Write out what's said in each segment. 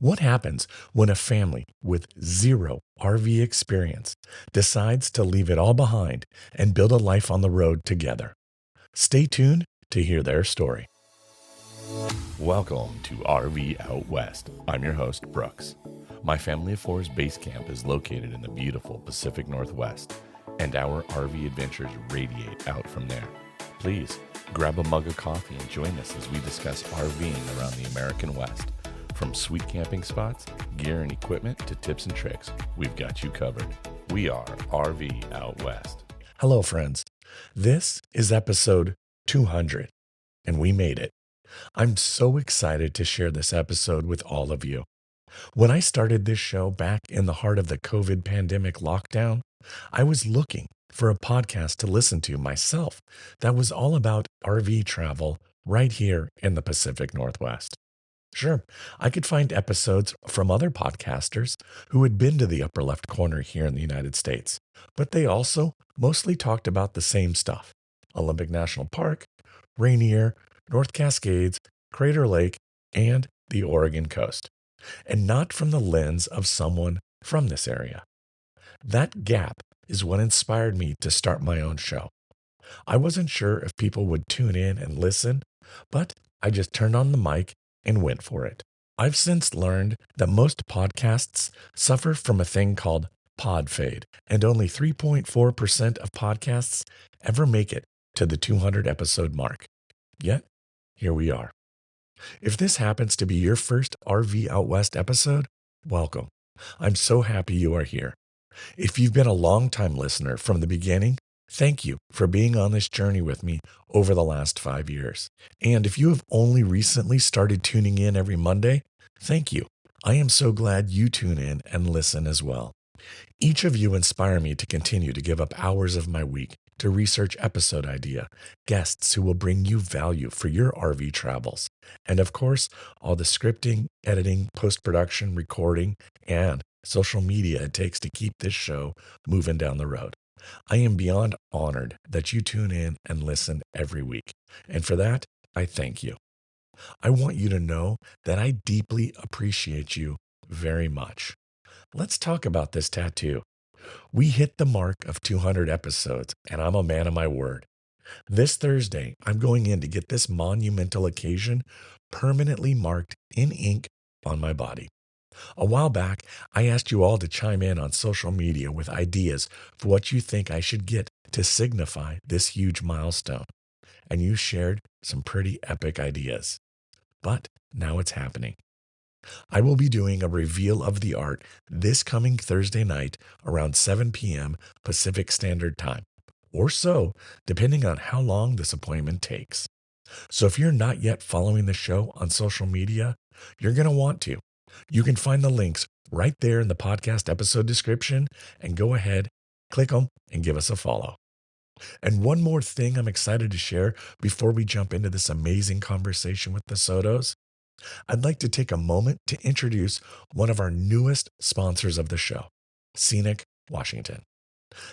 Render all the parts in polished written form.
What happens when a family with zero RV experience decides to leave it all behind and build a life on the road together? Stay tuned to hear their story. Welcome to RV Out West. I'm your host, Brooks. My Family of Four's base camp is located in the beautiful Pacific Northwest, and our RV adventures radiate out from there. Please grab a mug of coffee and join us as we discuss RVing around the American West. From sweet camping spots, gear and equipment, to tips and tricks, we've got you covered. We are RV Out West. Hello, friends. This is episode 200, and we made it. I'm so excited to share this episode with all of you. When I started this show back in the heart of the COVID pandemic lockdown, I was looking for a podcast to listen to myself that was all about RV travel right here in the Pacific Northwest. Sure, I could find episodes from other podcasters who had been to the upper left corner here in the United States, but they also mostly talked about the same stuff: Olympic National Park, Rainier, North Cascades, Crater Lake, and the Oregon coast, and not from the lens of someone from this area. That gap is what inspired me to start my own show. I wasn't sure if people would tune in and listen, but I just turned on the mic and went for it. I've since learned that most podcasts suffer from a thing called pod fade, and only 3.4% of podcasts ever make it to the 200 episode mark. Yet, here we are. If this happens to be your first RV Out West episode, welcome. I'm so happy you are here. If you've been a long-time listener from the beginning, thank you for being on this journey with me over the last 5 years. And if you have only recently started tuning in every Monday, thank you. I am so glad you tune in and listen as well. Each of you inspire me to continue to give up hours of my week to research episode idea, guests who will bring you value for your RV travels, and of course, all the scripting, editing, post-production, recording, and social media it takes to keep this show moving down the road. I am beyond honored that you tune in and listen every week, and for that, I thank you. I want you to know that I deeply appreciate you very much. Let's talk about this tattoo. We hit the mark of 200 episodes, and I'm a man of my word. This Thursday, I'm going in to get this monumental occasion permanently marked in ink on my body. A while back, I asked you all to chime in on social media with ideas for what you think I should get to signify this huge milestone, and you shared some pretty epic ideas. But now it's happening. I will be doing a reveal of the art this coming Thursday night around 7 p.m. Pacific Standard Time, or so, depending on how long this appointment takes. So if you're not yet following the show on social media, you're going to want to. You can find the links right there in the podcast episode description, and go ahead, click them, and give us a follow. And one more thing I'm excited to share before we jump into this amazing conversation with the Sotos. I'd like to take a moment to introduce one of our newest sponsors of the show, Scenic Washington.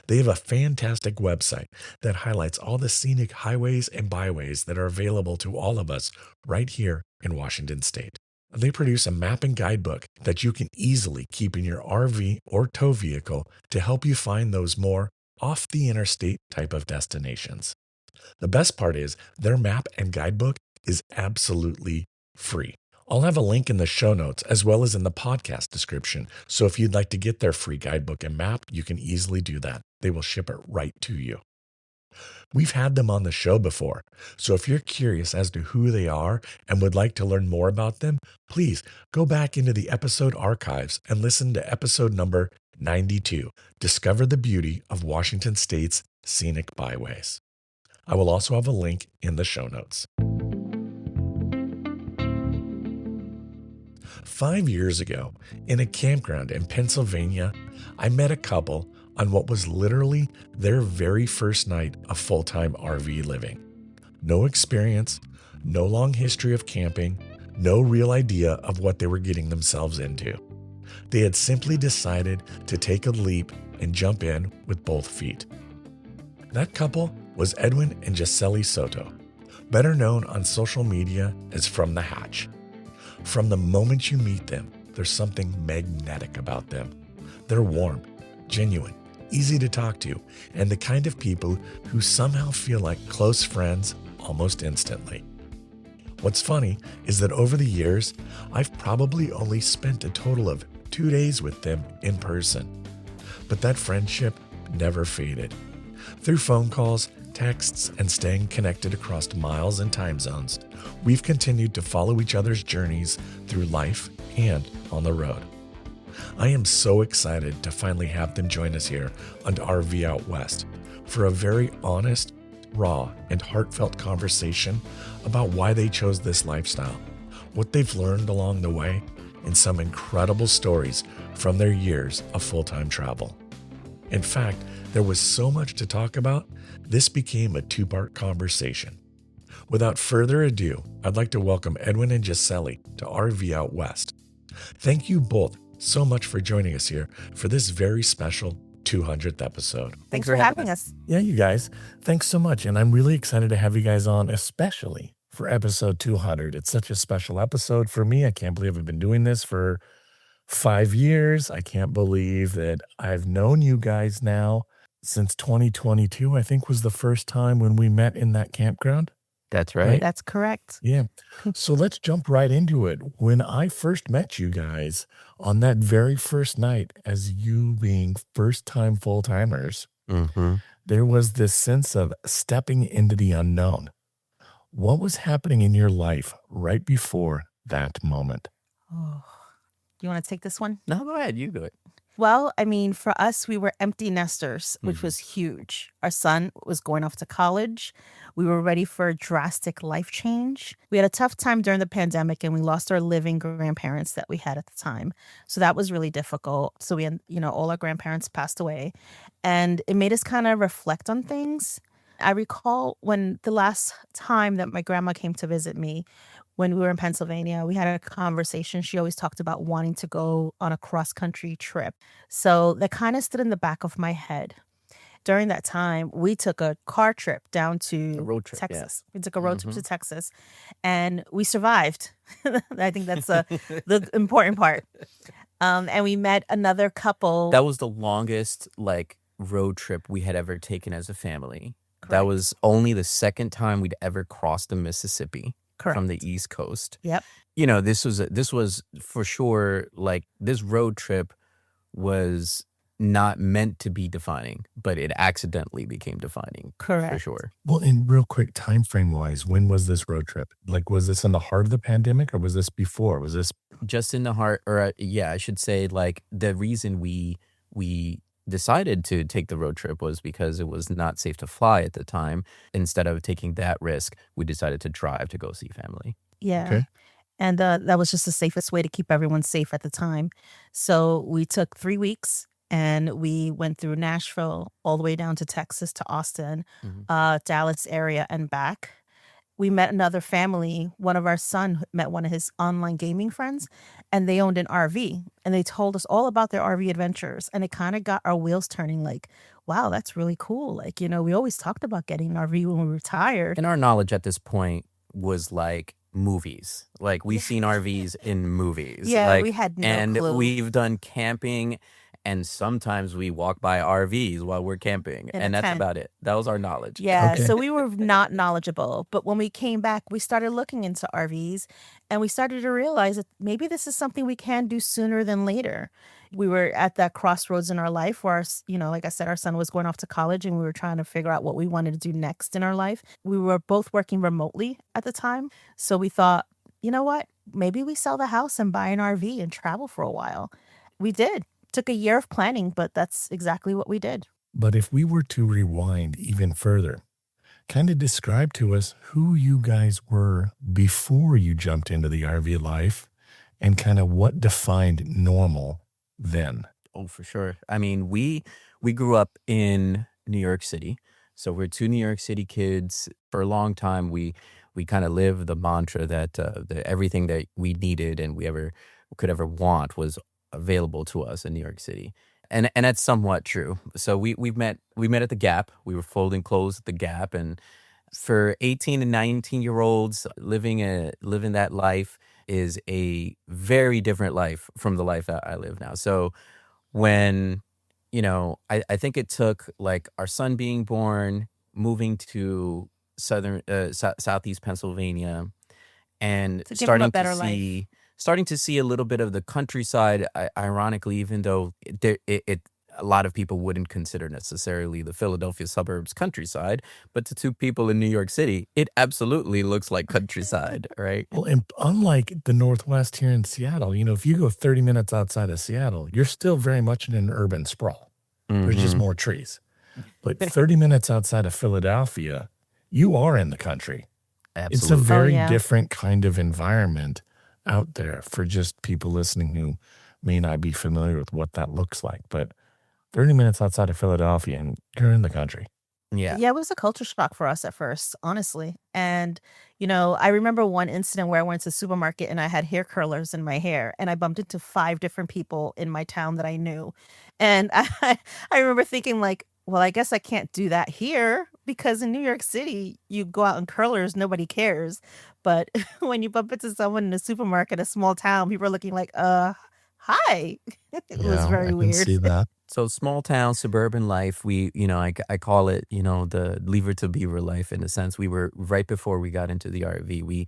They have a fantastic website that highlights all the scenic highways and byways that are available to all of us right here in Washington State. They produce a map and guidebook that you can easily keep in your RV or tow vehicle to help you find those more off the interstate type of destinations. The best part is their map and guidebook is absolutely free. I'll have a link in the show notes as well as in the podcast description, so if you'd like to get their free guidebook and map, you can easily do that. They will ship it right to you. We've had them on the show before, so if you're curious as to who they are and would like to learn more about them, please go back into the episode archives and listen to episode number 92, Discover the Beauty of Washington State's Scenic Byways. I will also have a link in the show notes. 5 years ago, in a campground in Pennsylvania, I met a couple on what was literally their very first night of full-time RV living. No experience, no long history of camping, no real idea of what they were getting themselves into. They had simply decided to take a leap and jump in with both feet. That couple was Edwin and Jessely Soto, better known on social media as From the Hatch. From the moment you meet them, There's something magnetic about them. They're warm, genuine, easy to talk to, and the kind of people who somehow feel like close friends almost instantly. What's funny is that over the years, I've probably only spent a total of 2 days with them in person. But that friendship never faded. Through phone calls, texts, and staying connected across miles and time zones, we've continued to follow each other's journeys through life and on the road. I am so excited to finally have them join us here on RV Out West for a very honest, raw, and heartfelt conversation about why they chose this lifestyle, what they've learned along the way, and some incredible stories from their years of full-time travel. In fact, there was so much to talk about, this became a 2-part conversation. Without further ado, I'd like to welcome Edwin and Jessely to RV Out West. Thank you both so much for joining us here for this very special 200th episode. Thanks for having us. Yeah, you guys, thanks so much. And I'm really excited to have you guys on, especially for episode 200. It's such a special episode for me. I can't believe I've been doing this for 5 years. I can't believe that I've known you guys now since 2022, I think was the first time when we met in that campground. That's right. That's correct. Yeah. So let's jump right into it. When I first met you guys on that very first night, as you being first-time full-timers, there was this sense of stepping into the unknown. What was happening in your life right before that moment? Oh, you want to take this one? No, go ahead. You do it. Well, I mean, for us, we were empty nesters, which was huge. Our son was going off to college. We were ready for a drastic life change. We had a tough time during the pandemic, and we lost our living grandparents that we had at the time. So that was really difficult. So we had, all our grandparents passed away, and it made us kind of reflect on things. I recall when the last time that my grandma came to visit me, when we were in Pennsylvania, we had a conversation. She always talked about wanting to go on a cross-country trip. So that kind of stood in the back of my head. During that time, we took a car trip down to Texas. Yeah. We took a road trip to Texas, and we survived. I think that's the important part. And we met another couple. That was the longest road trip we had ever taken as a family. Correct. That was only the second time we'd ever crossed the Mississippi. Correct. From the East Coast. Yep. This was for sure, this road trip was not meant to be defining, but it accidentally became defining. Correct. For sure. Well, in real quick, time frame wise, when was this road trip? Was this in the heart of the pandemic, or was this before? Was this just in the heart, or I should say, the reason we decided to take the road trip was because it was not safe to fly at the time. Instead of taking that risk, we decided to drive to go see family. Yeah. Okay. And that was just the safest way to keep everyone safe at the time. So we took 3 weeks, and we went through Nashville all the way down to Texas, to Austin, Dallas area, and back. We met another family. One of our son met one of his online gaming friends, and they owned an RV, and they told us all about their RV adventures. And it kind of got our wheels turning, wow, that's really cool. We always talked about getting an RV when we retired. And our knowledge at this point was movies. We've seen RVs in movies. Yeah, we had no clue. And we've done camping, and sometimes we walk by RVs while we're camping, and that's about it. That was our knowledge. Yeah, Okay. So we were not knowledgeable. But when we came back, we started looking into RVs, and we started to realize that maybe this is something we can do sooner than later. We were at that crossroads in our life where, like I said, our son was going off to college, and we were trying to figure out what we wanted to do next in our life. We were both working remotely at the time. So we thought, you know what? Maybe we sell the house and buy an RV and travel for a while. We did. Took a year of planning, but that's exactly what we did. But if we were to rewind even further, kind of describe to us who you guys were before you jumped into the RV life, and kind of what defined normal then. Oh, for sure. I mean, we grew up in New York City. So we're 2 New York City kids. For a long time, we kind of lived the mantra that everything that we needed and we could ever want was available to us in New York City. And that's somewhat true. So we met at the Gap. We were folding clothes at the Gap, and For 18 and 19-year-olds, living that life is a very different life from the life that I live now. So when, I think it took like our son being born, moving to southeast Pennsylvania, and To give him a better life. starting to see a little bit of the countryside. Ironically, even though a lot of people wouldn't consider necessarily the Philadelphia suburbs countryside, but to two people in New York City, it absolutely looks like countryside, right? Well, and unlike the Northwest here in Seattle, if you go 30 minutes outside of Seattle, you're still very much in an urban sprawl. There's just more trees. But 30 minutes outside of Philadelphia, you are in the country. Absolutely. It's a very yeah. different kind of environment out there for just people listening who may not be familiar with what that looks like. But 30 minutes outside of Philadelphia and you're in the country. Yeah. Yeah, it was a culture shock for us at first, honestly. And, I remember one incident where I went to the supermarket and I had hair curlers in my hair and I bumped into 5 different people in my town that I knew. And I remember thinking like, well, I guess I can't do that here because in New York City, you go out in curlers, nobody cares. But when you bump into someone in a supermarket, a small town, people are looking like, hi. It was very I can weird. see that. So small town, suburban life, I call it, the Lever to Beaver life in a sense. We were right before we got into the RV. We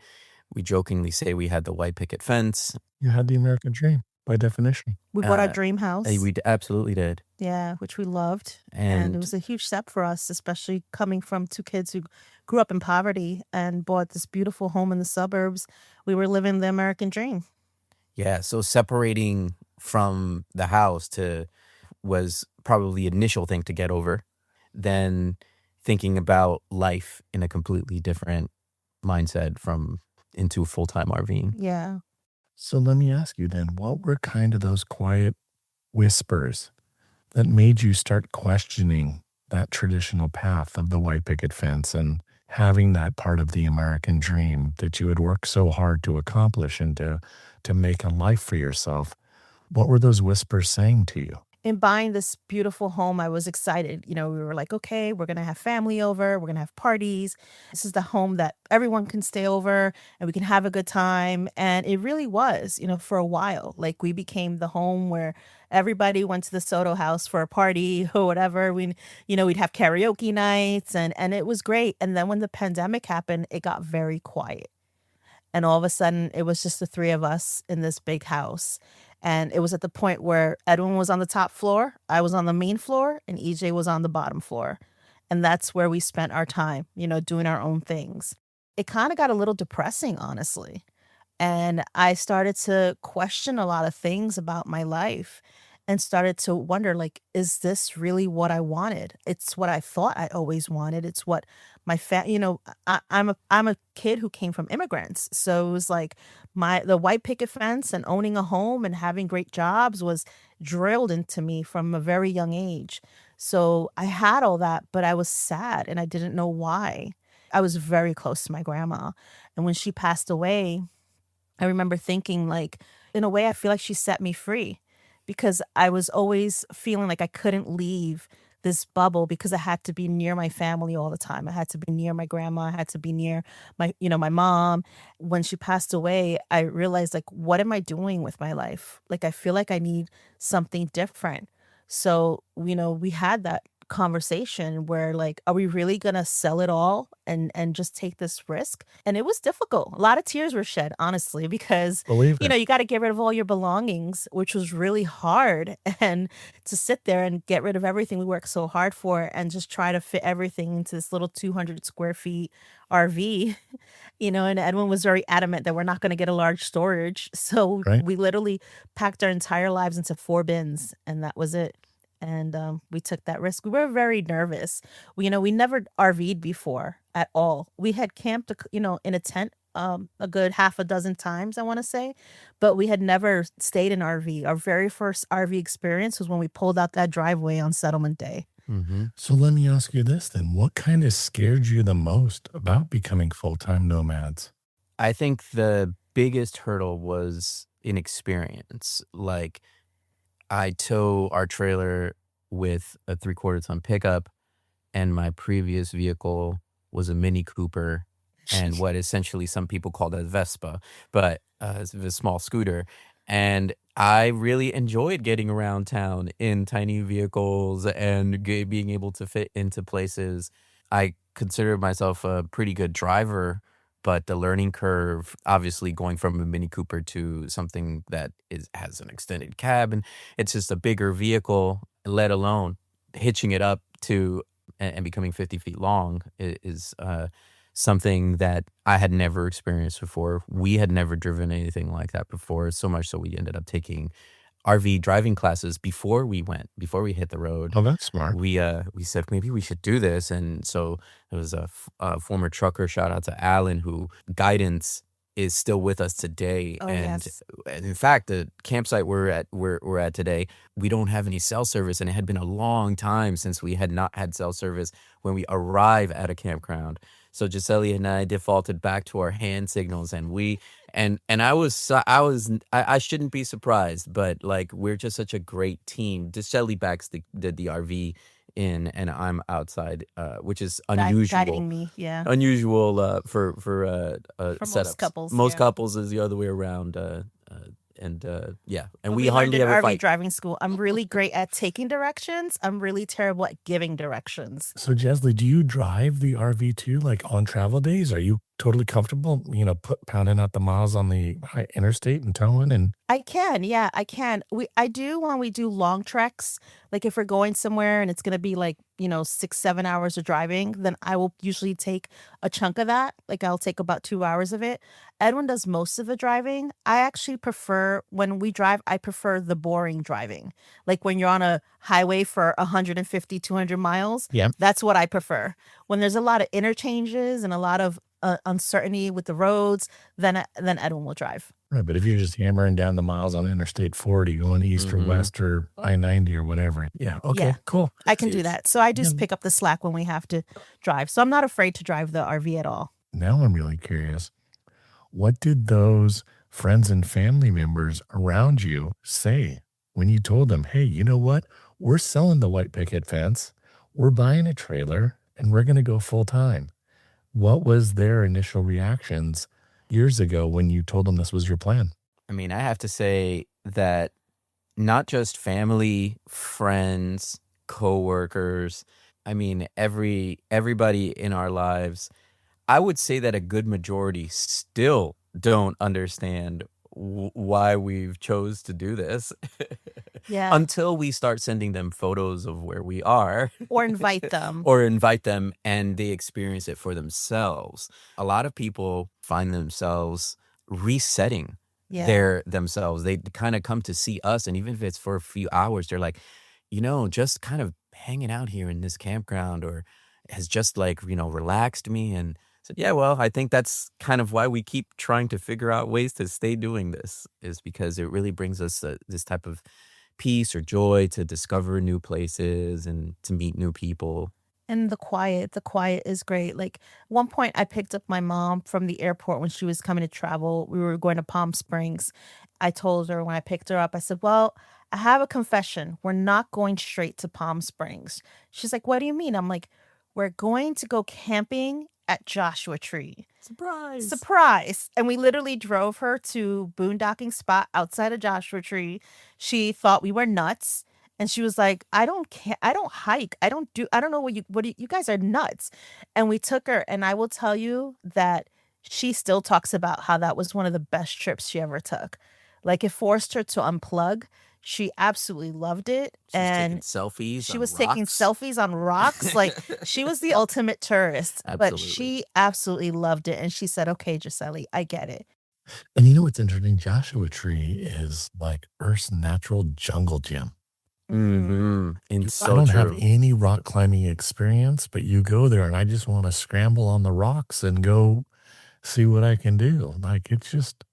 jokingly say we had the white picket fence. You had the American dream by definition. We bought our dream house. Absolutely did. Yeah, which we loved. And it was a huge step for us, especially coming from 2 kids who grew up in poverty and bought this beautiful home in the suburbs. We were living the American dream. Yeah, so separating from the house was probably the initial thing to get over. Then thinking about life in a completely different mindset into full-time RVing. Yeah. So let me ask you then, what were kind of those quiet whispers that made you start questioning that traditional path of the white picket fence and having that part of the American dream that you had worked so hard to accomplish and to make a life for yourself? What were those whispers saying to you? In buying this beautiful home, I was excited. We were like, okay, we're going to have family over. We're going to have parties. This is the home that everyone can stay over and we can have a good time. And it really was, for a while. Like we became the home where everybody went to the Soto house for a party or whatever. We'd have karaoke nights and it was great. And then when the pandemic happened, it got very quiet. And all of a sudden, it was just the 3 of us in this big house. And it was at the point where Edwin was on the top floor, I was on the main floor, and EJ was on the bottom floor. And that's where we spent our time, doing our own things. It kind of got a little depressing, honestly. And I started to question a lot of things about my life and started to wonder, like, is this really what I wanted? It's what I thought I always wanted. It's what my I'm a kid who came from immigrants. So it was like the white picket fence and owning a home and having great jobs was drilled into me from a very young age. So I had all that, but I was sad and I didn't know why. I was very close to my grandma. And when she passed away, I remember thinking, like, in a way, I feel like she set me free because I was always feeling like I couldn't leave this bubble because I had to be near my family all the time. I had to be near my grandma. I had to be near my mom. When she passed away, I realized, like, what am I doing with my life? Like, I feel like I need something different. So, we had that conversation where, like, are we really gonna sell it all and just take this risk? And it was difficult. A lot of tears were shed, honestly, because Believe it. you got to get rid of all your belongings, which was really hard. And to sit there and get rid of everything we worked so hard for and just try to fit everything into this little 200 square feet RV, and Edwin was very adamant that we're not going to get a large storage. So Right. we literally packed our entire lives into 4 bins and that was it. And we took that risk. We were very nervous. We never RV'd before at all. We had camped, in a tent a good half a dozen times, I want to say, but we had never stayed in RV. Our very first RV experience was when we pulled out that driveway on settlement day. Mm-hmm. So let me ask you this then. What kind of scared you the most about becoming full-time nomads? I think the biggest hurdle was inexperience. Like, I tow our trailer with a 3/4 ton pickup, and my previous vehicle was a Mini Cooper and what essentially some people call a Vespa, but it's a small scooter. And I really enjoyed getting around town in tiny vehicles and being able to fit into places. I consider myself a pretty good driver, but the learning curve, obviously going from a Mini Cooper to something that has an extended cab, and it's just a bigger vehicle, let alone hitching it up to and becoming 50 feet long is something that I had never experienced before. We had never driven anything like that before, so much so we ended up taking RV driving classes before we hit the road. Oh, that's smart. We said maybe we should do this, and so it was a former trucker. Shout out to Alan, who guidance is still with us today. Oh, and yes. and in fact, the campsite we're at today, we don't have any cell service, and it had been a long time since we had not had cell service when we arrive at a campground. So Jessely and I defaulted back to our hand signals, and I shouldn't be surprised, but like we're just such a great team. Jessely backs the RV in, and I'm outside, which is unusual. Guiding me, yeah. Unusual for For setups. most couples, Most yeah. couples is the other way around. And But we we learned hardly in ever RV fight. driving school. I'm really great at taking directions. I'm really terrible at giving directions. So, Jessely, do you drive the RV too, like on travel days? Are you totally comfortable, pounding out the miles on the interstate and towing? And I can, yeah, I can. I do when we do long treks. Like if we're going somewhere and it's gonna be like, 6, 7 hours of driving, then I will usually take a chunk of that. Like I'll take about 2 hours of it. Edwin does most of the driving. I actually prefer when we drive, I prefer the boring driving. Like when you're on a highway for 150, 200 miles. yeah, That's what I prefer. When there's a lot of interchanges and a lot of uncertainty with the roads, then Edwin will drive. right. But if you're just hammering down the miles on Interstate 40 going east or west or I-90 or whatever, yeah, okay, Yeah. cool. I can do Huge. that. So I just Yeah. pick up the slack when we have to drive. So I'm not afraid to drive the RV at all. Now I'm really curious. What did those friends and family members around you say when you told them, hey, you know what? We're selling the white picket fence. We're buying a trailer and we're going to go full time. What was their initial reactions years ago when you told them this was your plan? I mean, I have to say that not just family, friends, coworkers, I mean, everybody in our lives, I would say that a good majority still don't understand why we've chose to do this Yeah. until we start sending them photos of where we are Or invite them. or invite them and they experience it for themselves. A lot of people find themselves resetting Yeah. themselves. They kind of come to see us, and even if it's for a few hours, they're like, just kind of hanging out here in this campground or has just relaxed me. And said, yeah, well, I think that's kind of why we keep trying to figure out ways to stay doing this, is because it really brings us this type of peace or joy to discover new places and to meet new people. And the quiet is great. Like one point I picked up my mom from the airport when she was coming to travel. We were going to Palm Springs. I told her when I picked her up, I said, well, I have a confession. We're not going straight to Palm Springs. She's like, what do you mean? I'm like, we're going to go camping at Joshua Tree. Surprise. And we literally drove her to boondocking spot outside of Joshua Tree. She thought we were nuts. And she was like, I don't hike. I don't know you guys are nuts. And we took her, and I will tell you that she still talks about how that was one of the best trips she ever took. Like it forced her to unplug. She absolutely loved it. She's taking And selfies she on was taking rocks. selfies on rocks. Like she was the ultimate tourist. But Absolutely. she absolutely loved it. And she said, okay, Jessely, I get it. And you know what's interesting? Joshua Tree is like Earth's natural jungle gym. It's I so don't have true. any rock climbing experience, but you go there and I just want to scramble on the rocks and go see what I can do. Like it's just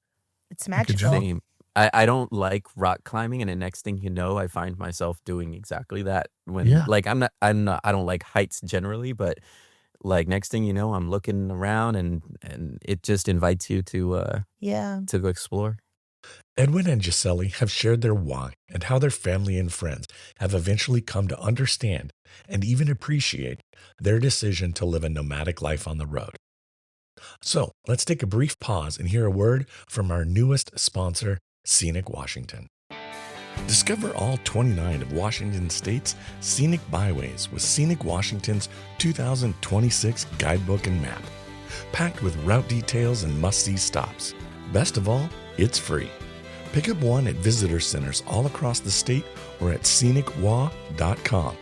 It's like a magical. jump. Same. I don't like rock climbing, and the next thing you know, I find myself doing exactly that. When Yeah. like I don't like heights generally, but like next thing you know, I'm looking around and it just invites you to Yeah. go explore. Edwin and Jessely have shared their why and how their family and friends have eventually come to understand and even appreciate their decision to live a nomadic life on the road. So let's take a brief pause and hear a word from our newest sponsor, Scenic Washington. Discover all 29 of Washington State's scenic byways with Scenic Washington's 2026 guidebook and map, packed with route details and must-see stops. Best of all, it's free. Pick up one at visitor centers all across the state or at scenicwa.com.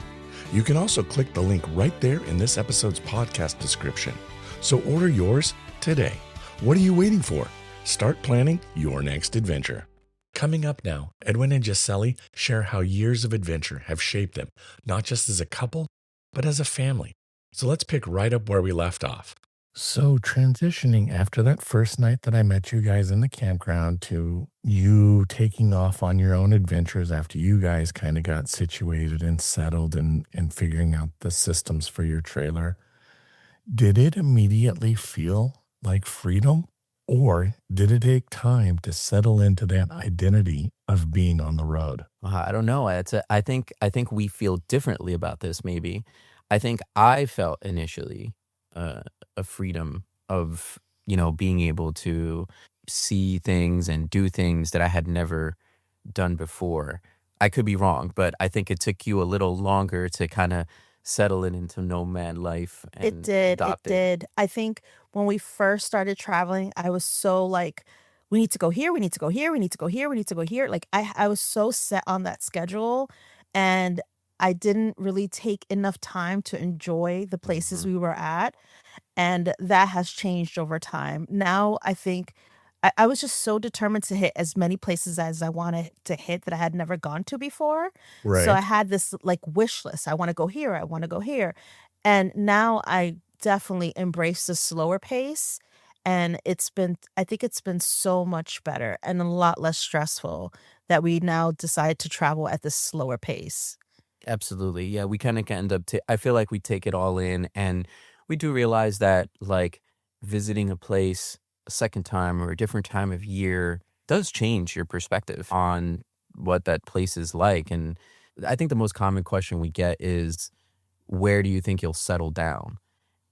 You can also click the link right there in this episode's podcast description. So order yours today. What are you waiting for? Start planning your next adventure. Coming up now, Edwin and Jessely share how years of adventure have shaped them, not just as a couple, but as a family. So let's pick right up where we left off. So transitioning after that first night that I met you guys in the campground to you taking off on your own adventures after you guys kind of got situated and settled and figuring out the systems for your trailer, did it immediately feel like freedom? Or did it take time to settle into that identity of being on the road? I don't know. I think we feel differently about this. Maybe I think I felt initially a freedom of being able to see things and do things that I had never done before. I could be wrong, but I think it took you a little longer to kind of settle it into nomad life and It did. It adopt it. did. I think when we first started traveling, I was so like, we need to go here, we need to go here, we need to go here, we need to go here. Like I was so set on that schedule, and I didn't really take enough time to enjoy the places Mhm. we were at. And that has changed over time. Now I think I was just so determined to hit as many places as I wanted to hit that I had never gone to before. So I Right. had this like wish list. I want to go here. I want to go here. And now I definitely embrace the slower pace. And I think it's been so much better and a lot less stressful that we now decide to travel at this slower pace. Absolutely. Yeah, we kind of end up I feel like we take it all in, and we do realize that like visiting a place a second time or a different time of year does change your perspective on what that place is like. And I think the most common question we get is, where do you think you'll settle down?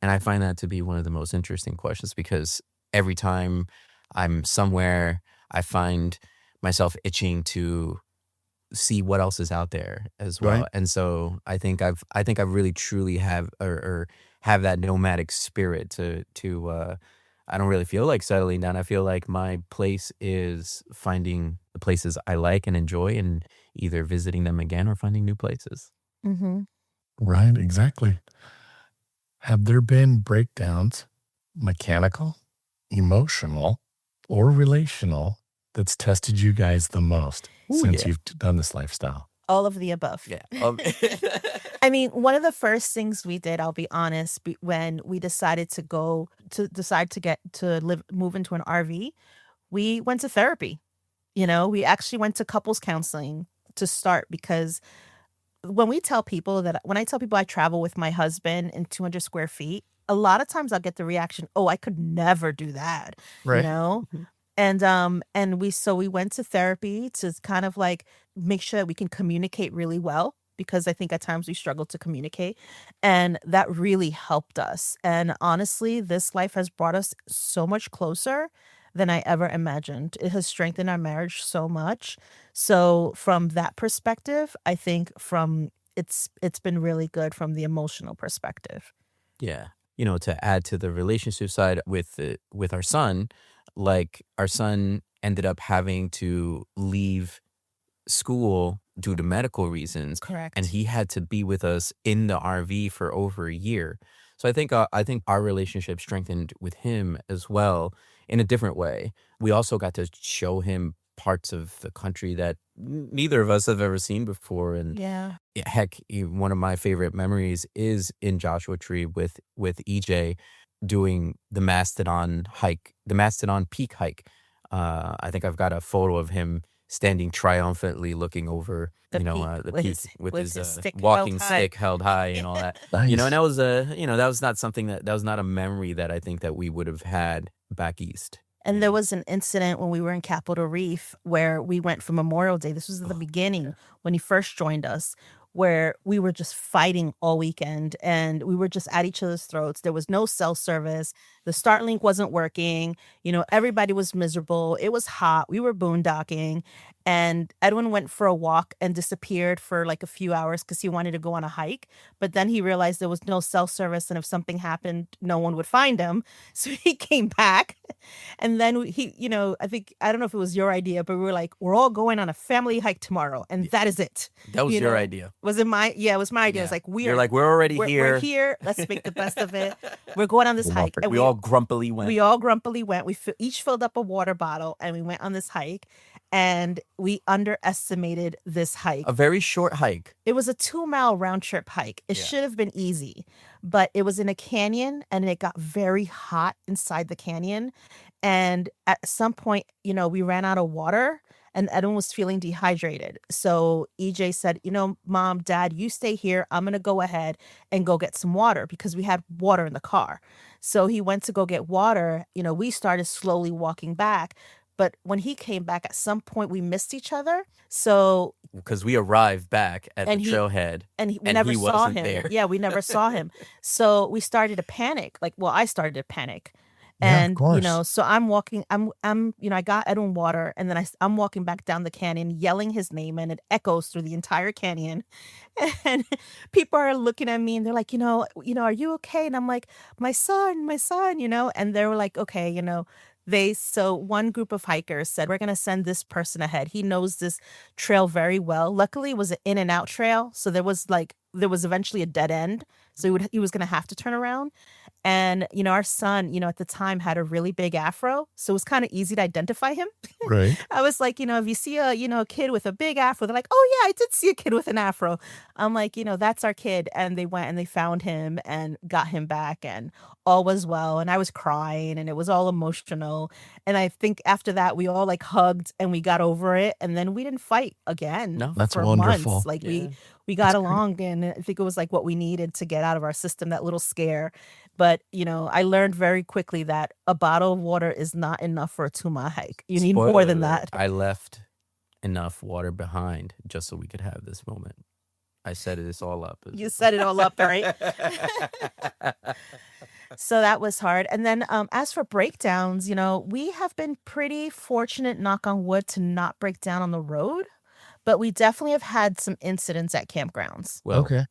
And I find that to be one of the most interesting questions, because every time I'm somewhere, I find myself itching to see what else is out there as Right. well. And so I think I really truly have or have that nomadic spirit to I don't really feel like settling down. I feel like my place is finding the places I like and enjoy, and either visiting them again or finding new places. Mm-hmm. Right, exactly. Have there been breakdowns, mechanical, emotional, or relational, that's tested you guys the most Ooh, since yeah. you've done this lifestyle? All of the above. Yeah. I mean, one of the first things we did, I'll be honest, when we decided to move into an RV, we went to therapy. We actually went to couples counseling to start, because when I tell people I travel with my husband in 200 square feet, a lot of times I'll get the reaction, "Oh, I could never do that," you Right. know? Mhm. And we went to therapy to kind of like make sure that we can communicate really well, because I think at times we struggle to communicate, and that really helped us. And honestly, this life has brought us so much closer than I ever imagined. It has strengthened our marriage so much. So from that perspective, I think it's been really good from the emotional perspective. Yeah. To add to the relationship side with our son, like our son ended up having to leave school due to medical reasons, and Correct. he had to be with us in the RV for over a year. So I think our relationship strengthened with him as well in a different way. We also got to show him parts of the country that neither of us have ever seen before. And Yeah. heck, one of my favorite memories is in Joshua Tree with EJ doing the Mastodon Peak hike. I think I've got a photo of him standing triumphantly looking over, The peak the with peak his with with his his stick held walking high. stick held high and all that. And Nice. that was that was not something that was not a memory that I think that we would have had back east. And there was an incident when we were in Capitol Reef where we went for Memorial Day. This was at the beginning when he first joined us, where we were just fighting all weekend and we were just at each other's throats. There was no cell service. The Starlink wasn't working. Everybody was miserable. It was hot. We were boondocking. And Edwin went for a walk and disappeared for like a few hours because he wanted to go on a hike. But then he realized there was no cell service. And if something happened, no one would find him. So he came back. And then I don't know if it was your idea, but we were like, we're all going on a family hike tomorrow. And that is it. That was your idea. Was it my? Yeah, it was my idea. It's like, You're like, we're already here. We're here. Let's make the best of it. We're going on this hike. And we all grumpily went. We all grumpily went. We each filled up a water bottle and we went on this hike. And we underestimated this hike. A very short hike. It was a 2-mile round trip hike. It should have been easy, but it was in a canyon and it got very hot inside the canyon. And at some point, we ran out of water and Edwin was feeling dehydrated. So EJ said, Mom, Dad, you stay here. I'm going to go ahead and go get some water because we had water in the car. So he went to go get water. We started slowly walking back. But when he came back, at some point we missed each other. So because we arrived back at the trailhead, we never saw him. There. Yeah, we never saw him. So we started to panic. I started to panic. Yeah, And of course. so I'm walking. I got Edwin water, and then I'm walking back down the canyon, yelling his name, and it echoes through the entire canyon. And people are looking at me, and they're like, are you okay? And I'm like, my son, and they were like, okay, So one group of hikers said, we're going to send this person ahead. He knows this trail very well. Luckily, it was an in and out trail. So there was eventually a dead end. So he was going to have to turn around. And, our son, at the time had a really big afro. So it was kind of easy to identify him. Right. I was like, if you see a kid with a big afro, they're like, oh yeah, I did see a kid with an afro. I'm like, that's our kid. And they went and they found him and got him back and all was well. And I was crying and it was all emotional. And I think after that, we all hugged and we got over it. And then we didn't fight again. No, that's for wonderful. Months. We got along and I think it was what we needed to get out of our system, that little scare. But, I learned very quickly that a bottle of water is not enough for a 2-mile hike. You need more than that. I left enough water behind just so we could have this moment. I set this all up. You set it all up, right? So that was hard. And then as for breakdowns, we have been pretty fortunate, knock on wood, to not break down on the road. But we definitely have had some incidents at campgrounds. Well, Okay.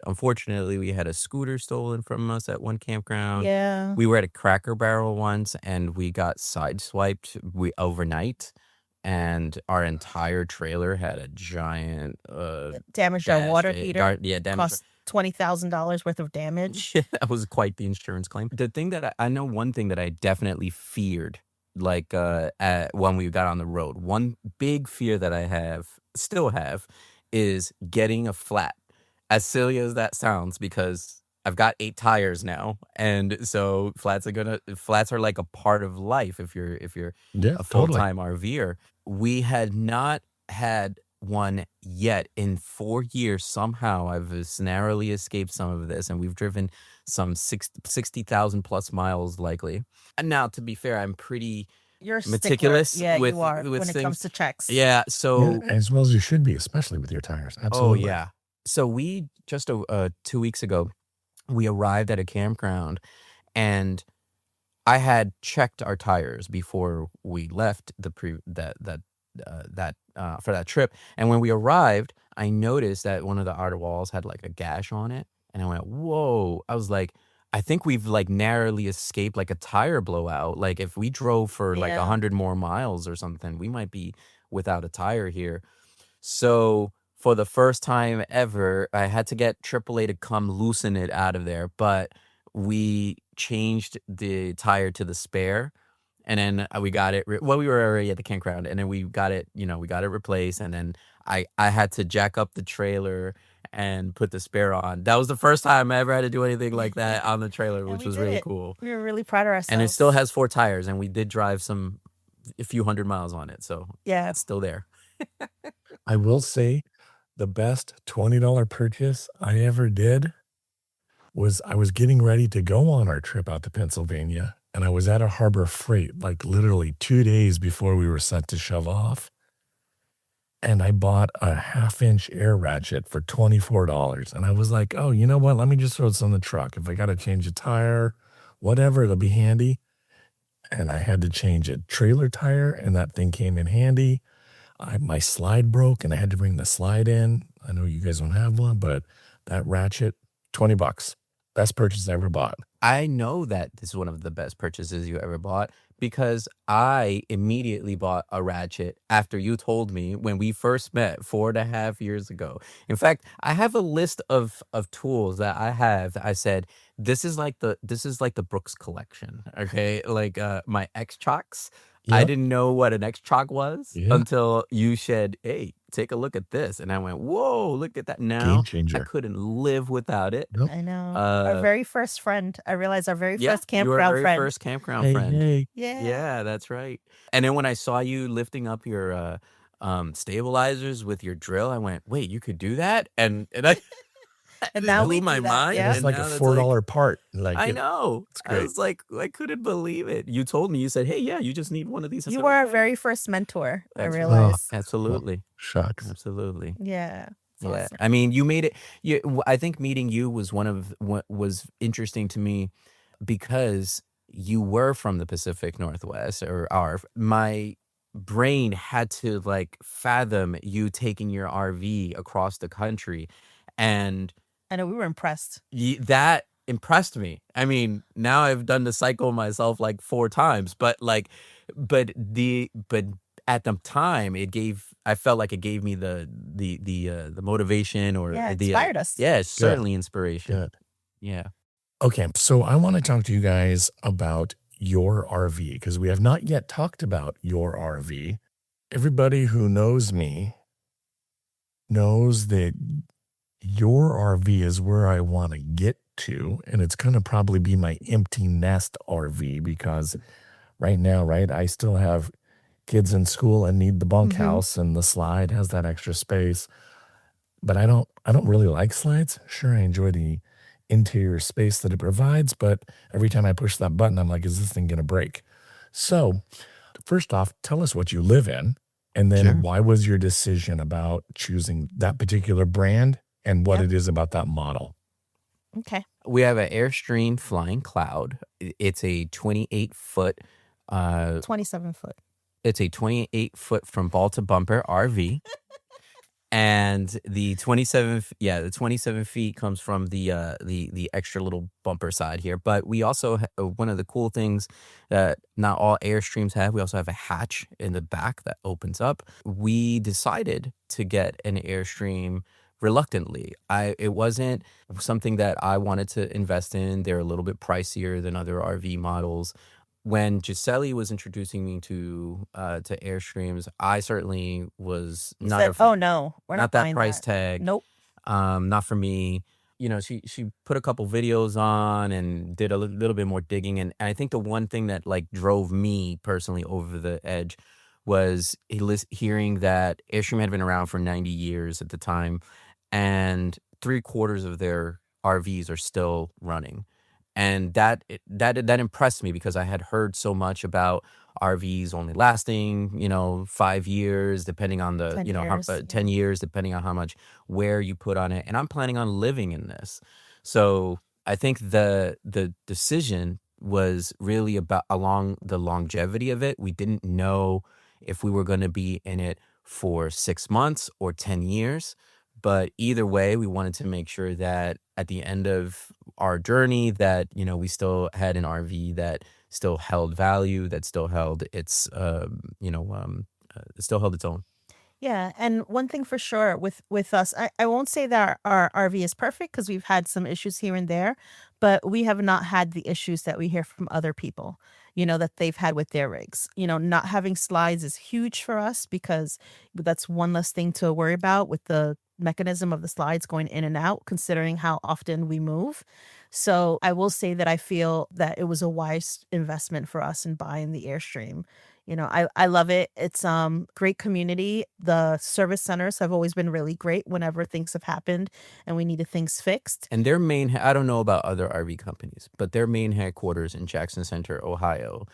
Unfortunately, we had a scooter stolen from us at one campground. Yeah. We were at a Cracker Barrel once and we got sideswiped overnight. And our entire trailer had a giant damaged our water heater. Damaged. Cost $20,000 worth of damage. Yeah, that was quite the insurance claim. The thing that I know, one thing that I definitely feared, when we got on the road, one big fear that I still have, is getting a flat. As silly as that sounds, because I've got 8 tires now, and so flats are like a part of life if you're Yeah, a totally. full-time RVer. We had not had one yet in 4 years. Somehow I've narrowly escaped some of this, and we've driven some 60,000 plus miles likely. And now, to be fair, I'm pretty You're a meticulous stickler. Yeah, with you are when things. it comes to checks. Yeah, so Yeah, as well as you should be, especially with your tires. Absolutely. Oh yeah. So we just 2 weeks ago, we arrived at a campground, and I had checked our tires before we left for that trip. And when we arrived, I noticed that one of the outer walls had a gash on it, and I went, "Whoa!" I was like, "I think we've narrowly escaped a tire blowout. If we drove for 100 more miles or something, we might be without a tire here." So for the first time ever, I had to get AAA to come loosen it out of there, but we changed the tire to the spare, and then we got it. We were already at the campground, and then we got it. We got it replaced, and then I had to jack up the trailer and put the spare on. That was the first time I ever had to do anything like that on the trailer, which was really cool. We were really proud of ourselves. And it still has 4 tires, and we did drive a few hundred miles on it, so Yeah. it's still there. I will say the best $20 purchase I ever did was I was getting ready to go on our trip out to Pennsylvania, and I was at a Harbor Freight like literally 2 days before we were set to shove off. And I bought a 1/2-inch air ratchet for $24. And I was like, oh, you know what? Let me just throw this on the truck. If I got to change a tire, whatever, it'll be handy. And I had to change a trailer tire, and that thing came in handy. My slide broke, and I had to bring the slide in. I know you guys don't have one, but that ratchet, $20. Best purchase I ever bought. I know that this is one of the best purchases you ever bought because I immediately bought a ratchet after you told me when we first met 4.5 years ago. In fact, I have a list of tools that I have that I said this is like the Brooks collection. Okay, like my X Chalks. I Yep. didn't know what an X Chalk was Yeah. until you said, "Hey, take a look at this," and I went, "Whoa, look at that!" Game Now I changer. couldn't live without it. Yep. I know. Our Uh, very first friend. I realized our very Yeah, first you were our campground very friend. first campground Hey, friend. hey. Yeah. Yeah, that's right. And then when I saw you lifting up your stabilizers with your drill, I went, "Wait, you could do that?" And I And it now blew we my do that. mind. And Yeah. it's And like a now that's $4 like, part. Like I know. it's I great. was like, I couldn't believe it. You told me, you said, "Hey, yeah, you just need one of these." I You said, were our "Okay." very first mentor, I That's right. Oh, realized. well, Absolutely. shucks. Absolutely. Yeah. It's Yeah. awesome. I mean, you made it. I think meeting you was one of what was interesting to me because you were from the Pacific Northwest or are. My brain had to like fathom you taking your RV across the country, and I know we were impressed. that impressed me. I mean, now I've done the cycle myself like 4 times, but but at the time I felt like it gave me the motivation or Yeah, the inspired us. yeah, Good. certainly inspiration. Good. Yeah. Okay, so I want to talk to you guys about your RV because we have not yet talked about your RV. Everybody who knows me knows that your RV is where I want to get to, and it's going to probably be my empty nest RV because right now, right, I still have kids in school and need the bunkhouse, and the slide has that extra space. But I don't really like slides. Sure, I enjoy the interior space that it provides, but every time I push that button, I'm like, is this thing going to break? So, first off, tell us what you live in, and then Sure. why was your decision about choosing that particular brand and what Yep. it is about that model? Okay. We have an Airstream Flying Cloud. It's a 28-foot 27-foot. it's a 28-foot from ball to bumper RV. And the 27 feet comes from the extra little bumper side here. But we also one of the cool things that not all Airstreams have, we also have a hatch in the back that opens up. We decided to get an Airstream reluctantly. It wasn't something that I wanted to invest in. They're a little bit pricier than other RV models. When Jessely was introducing me to Airstreams, I certainly was You not said, a "Oh no, we're not not that buying price that." tag. Nope. Not for me. You know, she put a couple videos on and did a little bit more digging, and I think the one thing that like drove me personally over the edge was hearing that Airstream had been around for 90 years at the time, and 3/4 of their RVs are still running. And that impressed me because I had heard so much about RVs only lasting, 5 years, depending on 10 years. 10 years, depending on how much wear you put on it. And I'm planning on living in this. So I think the decision was really about along the longevity of it. We didn't know if we were going to be in it for 6 months or 10 years. But either way, we wanted to make sure that at the end of our journey that, we still had an RV that still held value, that still held its, still held its own. Yeah, and one thing for sure with us, I won't say that our RV is perfect because we've had some issues here and there, but we have not had the issues that we hear from other people, that they've had with their rigs. Not having slides is huge for us because that's one less thing to worry about with the mechanism of the slides going in and out, considering how often we move. So I will say that I feel that it was a wise investment for us in buying the Airstream. I love it. It's great community. The service centers have always been really great whenever things have happened and we needed things fixed. And their I don't know about other RV companies, but their main headquarters in Jackson Center, Ohio,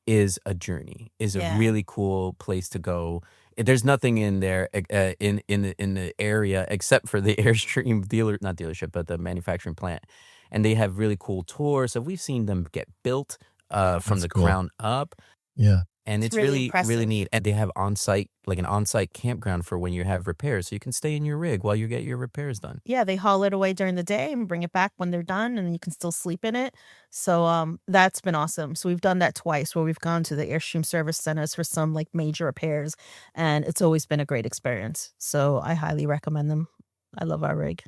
is a journey, is a Yeah. really cool place to go. There's nothing in there in the area except for the Airstream not dealership, but the manufacturing plant. And they have really cool tours. So we've seen them get built from That's the cool. ground up. Yeah. And It's it's really really, really impressive. neat. And they have an on-site campground for when you have repairs. So you can stay in your rig while you get your repairs done. Yeah, they haul it away during the day and bring it back when they're done, and you can still sleep in it. So that's been awesome. So we've done that twice where we've gone to the Airstream service centers for some like major repairs, and it's always been a great experience. So I highly recommend them. I love our rig.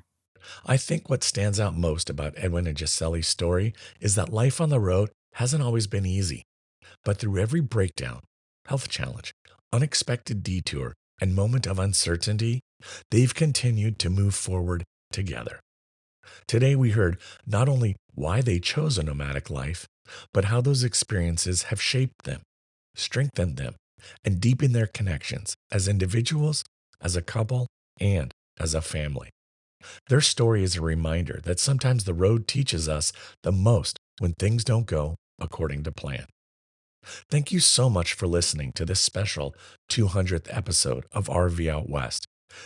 I think what stands out most about Edwin and Jessely's story is that life on the road hasn't always been easy. But through every breakdown, health challenge, unexpected detour, and moment of uncertainty, they've continued to move forward together. Today, we heard not only why they chose a nomadic life, but how those experiences have shaped them, strengthened them, and deepened their connections as individuals, as a couple, and as a family. Their story is a reminder that sometimes the road teaches us the most when things don't go according to plan. Thank you so much for listening to this special 200th episode of RV Out West.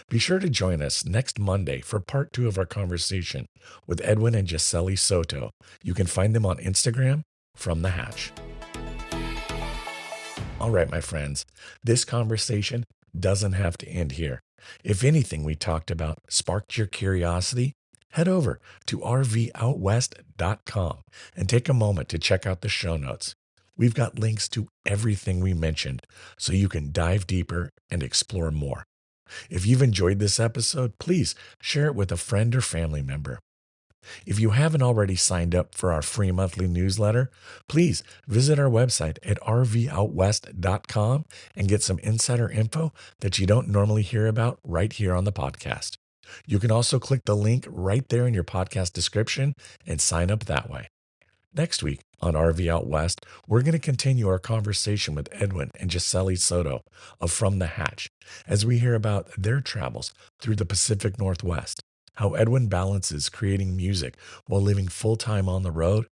Be sure to join us next Monday for part 2 of our conversation with Edwin and Jessely Soto. You can find them on Instagram from the hatch. All right, my friends, this conversation doesn't have to end here. If anything we talked about sparked your curiosity, head over to rvoutwest.com and take a moment to check out the show notes. We've got links to everything we mentioned so you can dive deeper and explore more. If you've enjoyed this episode, please share it with a friend or family member. If you haven't already signed up for our free monthly newsletter, please visit our website at rvoutwest.com and get some insider info that you don't normally hear about right here on the podcast. You can also click the link right there in your podcast description and sign up that way. Next week on RV Out West, we're going to continue our conversation with Edwin and Jessely Soto of From the Hatch as we hear about their travels through the Pacific Northwest, how Edwin balances creating music while living full-time on the road,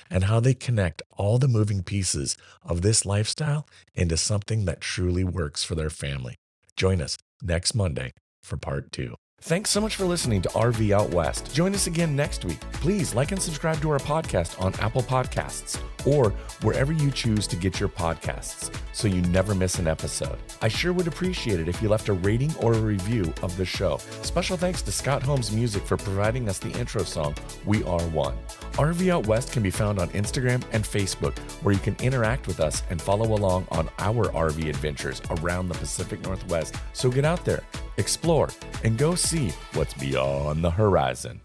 and how they connect all the moving pieces of this lifestyle into something that truly works for their family. Join us next Monday for part 2. Thanks so much for listening to RV Out West. Join us again next week. Please like and subscribe to our podcast on Apple Podcasts or wherever you choose to get your podcasts so you never miss an episode. I sure would appreciate it if you left a rating or a review of the show. Special thanks to Scott Holmes Music for providing us the intro song, We Are One. RV Out West can be found on Instagram and Facebook, where you can interact with us and follow along on our RV adventures around the Pacific Northwest. So get out there, explore, and go see what's beyond the horizon.